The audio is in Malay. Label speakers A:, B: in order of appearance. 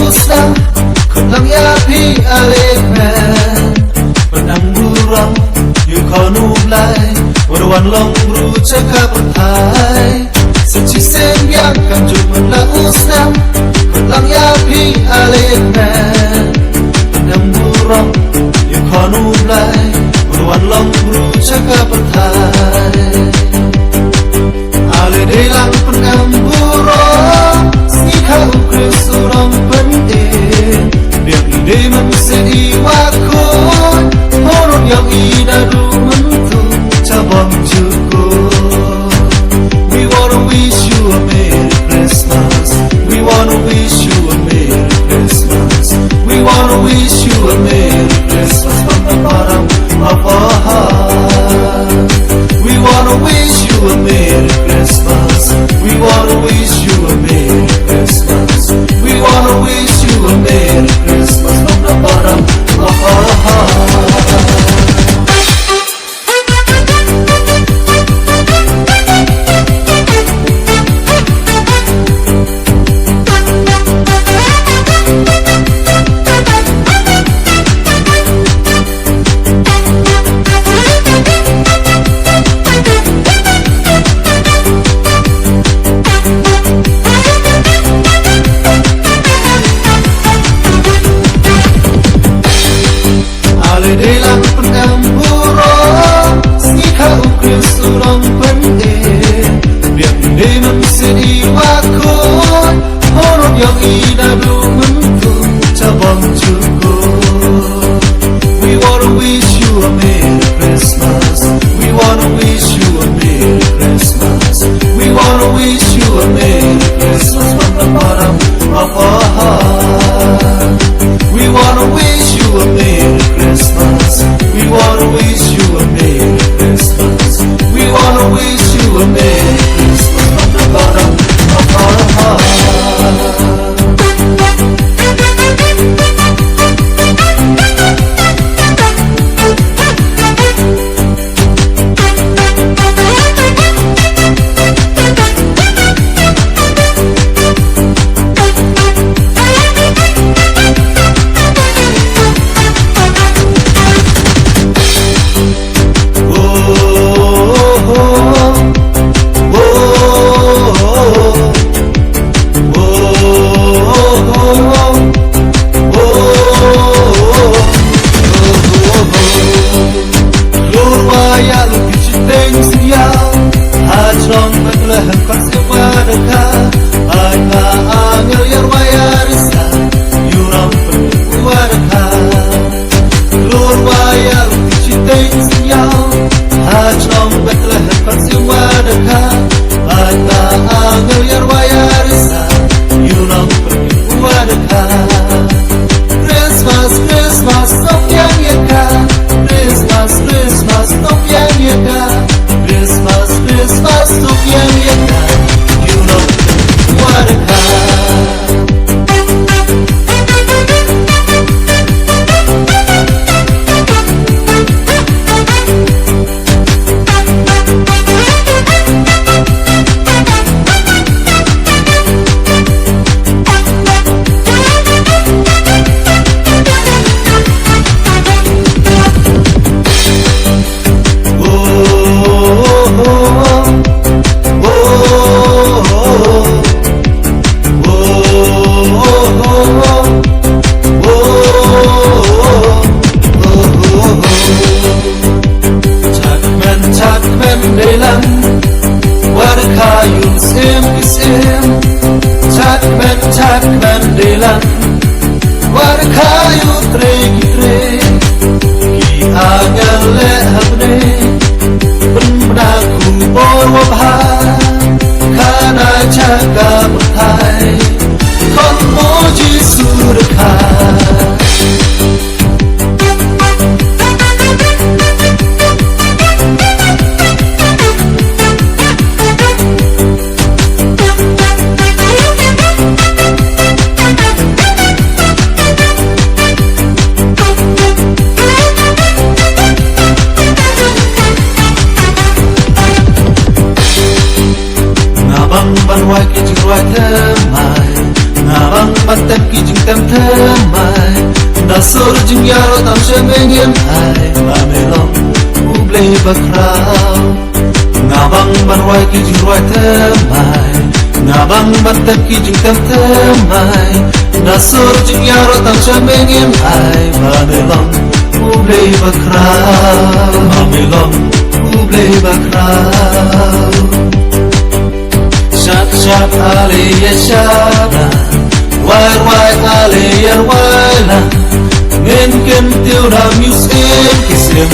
A: usna Kutang yapi alekmen Penangburang yukonublay Warwan longbru cakap bertai Secisen yang kanjuman la usna Kutang yapi alekmen Penangburang yukonublay Warwan longbru cakap bertai Ale delang pengamburang Sikau krisurang penting Biar ide mensedi wakun Horun yang inadu mentung Cabang cukup We wanna wish you a Merry Christmas We wanna wish you a Merry Christmas We wanna wish you a Merry Christmas From the bottom of our heart We wanna wish you a Merry Christmas We wanna wish you a Merry Christmas We wanna wish you a Merry Christmas From the bottom of our heart Delang pengamburang Sikau krisurang penting Biar ide mensedi wakun Horun yang inadu mentung Cabang cukup We wanna wish you a Merry Christmas We wanna wish you a Merry Christmas We wanna wish you a Merry Christmas From the bottom of our heart We wanna wish you a Merry Christmas We wanna wish you a Merry Christmas We wanna wish you a Merry Christmas From the bottom of our heart tem thamai na sur jing yaro tam shemengem ai ma melong uble bakrao ngabang banwai ki jing roi thamai ngabang bantem ki jing tem thamai na sur jing yaro tam shemengem ai ma melong uble bakrao ma melong uble bakrao Shat ale yashada Wai ale yarwaila Ngên kem tiêu đàm music Kisem